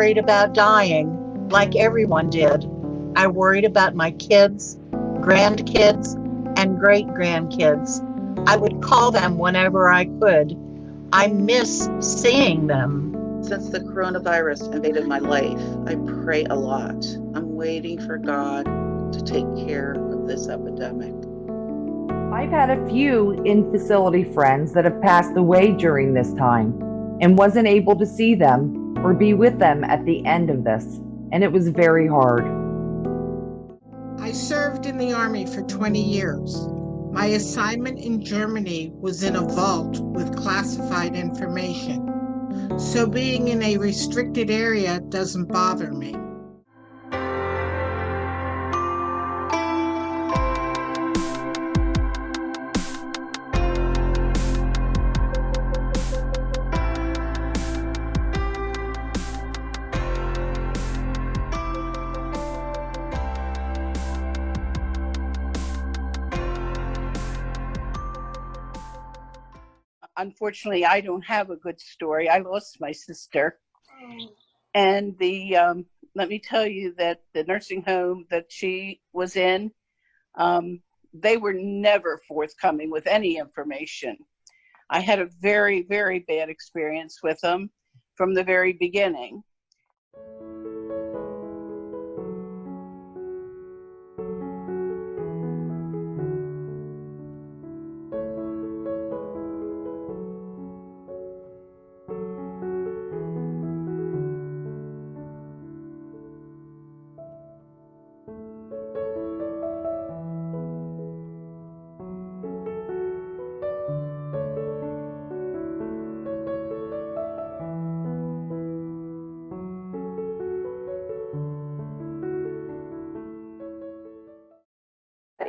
worried about dying like everyone did. I worried about my kids, grandkids, and great grandkids. I would call them whenever I could. I miss seeing them. Since the coronavirus invaded my life, I pray a lot. I'm waiting for God to take care of this epidemic. I've had a few in-facility friends that have passed away during this time and wasn't able to see them or be with them at the end of this, and it was very hard. I served in the Army for 20 years. My assignment in Germany was in a vault with classified information. So being in a restricted area doesn't bother me. Unfortunately, I don't have a good story. I lost my sister. And let me tell you that the nursing home that she was in, they were never forthcoming with any information. I had a very, very bad experience with them from the very beginning.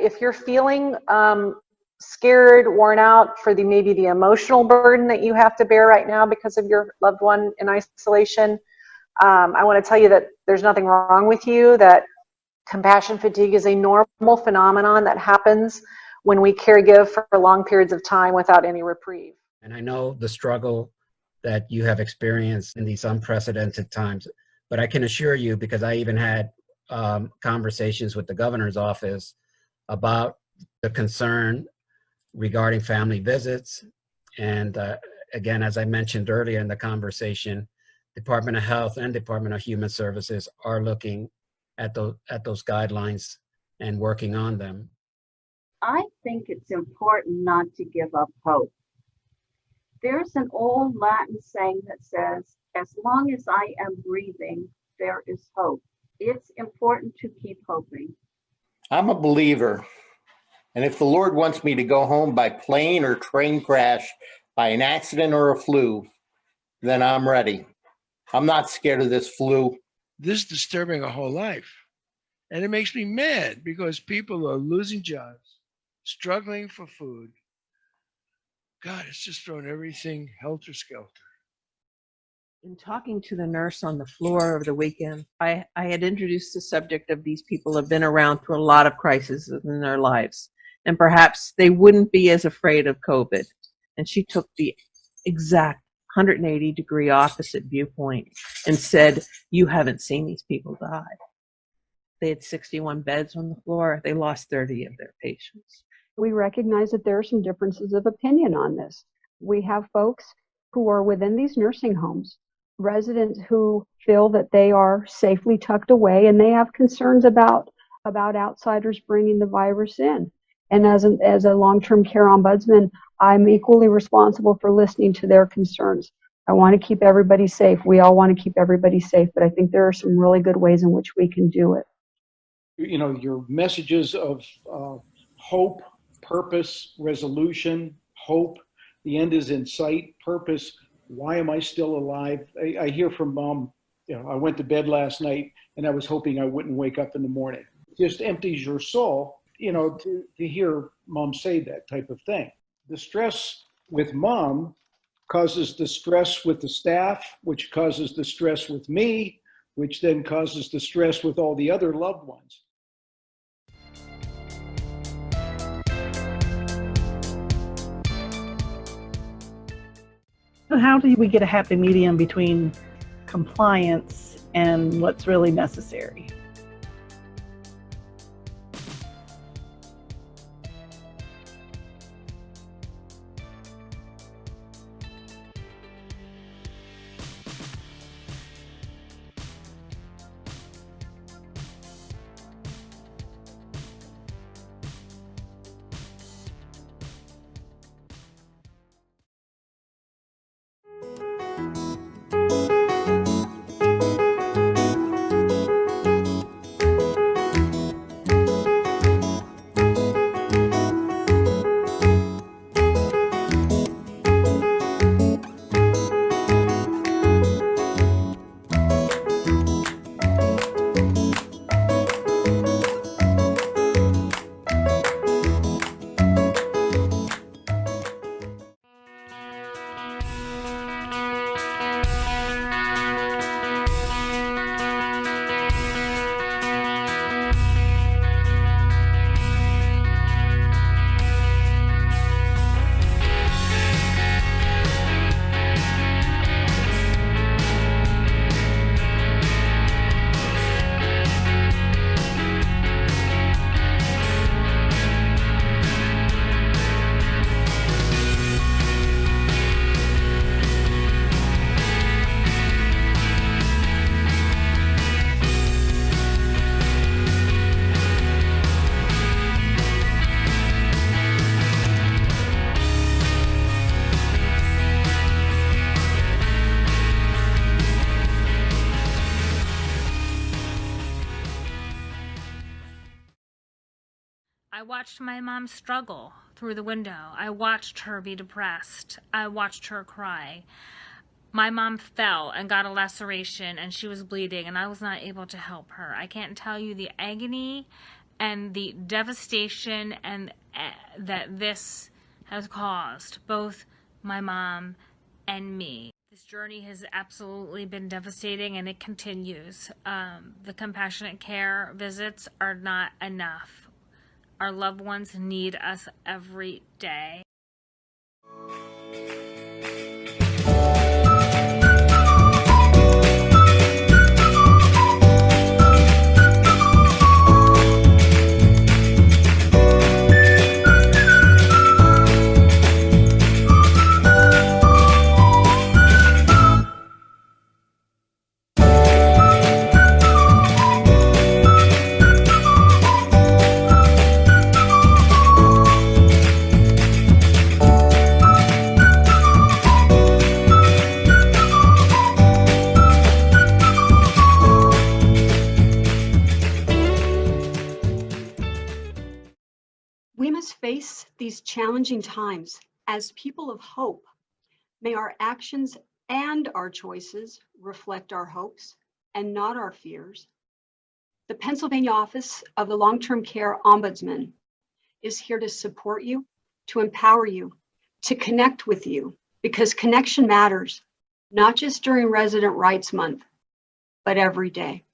If you're feeling scared, worn out for maybe the emotional burden that you have to bear right now because of your loved one in isolation, I want to tell you that there's nothing wrong with you, that compassion fatigue is a normal phenomenon that happens when we caregive for long periods of time without any reprieve. And I know the struggle that you have experienced in these unprecedented times, but I can assure you, because I even had conversations with the governor's office about the concern regarding family visits. And again, as I mentioned earlier in the conversation, Department of Health and Department of Human Services are looking at those guidelines and working on them. I think it's important not to give up hope. There's an old Latin saying that says, as long as I am breathing, there is hope. It's important to keep hoping. I'm a believer. And if the Lord wants me to go home by plane or train crash, by an accident or a flu, then I'm ready. I'm not scared of this flu. This is disturbing a whole life. And it makes me mad because people are losing jobs, struggling for food. God, it's just thrown everything helter-skelter. In talking to the nurse on the floor over the weekend, I had introduced the subject of these people have been around through a lot of crises in their lives, and perhaps they wouldn't be as afraid of COVID. And she took the exact 180-degree opposite viewpoint and said, you haven't seen these people die. They had 61 beds on the floor. They lost 30 of their patients. We recognize that there are some differences of opinion on this. We have folks who are within these nursing homes, residents who feel that they are safely tucked away, and they have concerns about outsiders bringing the virus in. And as a long-term care ombudsman, I'm equally responsible for listening to their concerns. I want to keep everybody safe. We all want to keep everybody safe, but I think there are some really good ways in which we can do it. You know, your messages of hope, purpose, resolution, hope, the end is in sight, purpose, why am I still alive? I hear from Mom, I went to bed last night and I was hoping I wouldn't wake up in the morning. It just empties your soul, to hear Mom say that type of thing. The stress with Mom causes the stress with the staff, which causes the stress with me, which then causes the stress with all the other loved ones. How do we get a happy medium between compliance and what's really necessary. I watched my mom struggle through the window. I watched her be depressed. I watched her cry. My mom fell and got a laceration and she was bleeding and I was not able to help her. I can't tell you the agony and the devastation and that this has caused both my mom and me. This journey has absolutely been devastating and it continues. The compassionate care visits are not enough. Our loved ones need us every day. We must face these challenging times as people of hope. May our actions and our choices reflect our hopes and not our fears. The Pennsylvania Office of the Long-Term Care Ombudsman is here to support you, to empower you, to connect with you, because connection matters, not just during Resident Rights Month, but every day.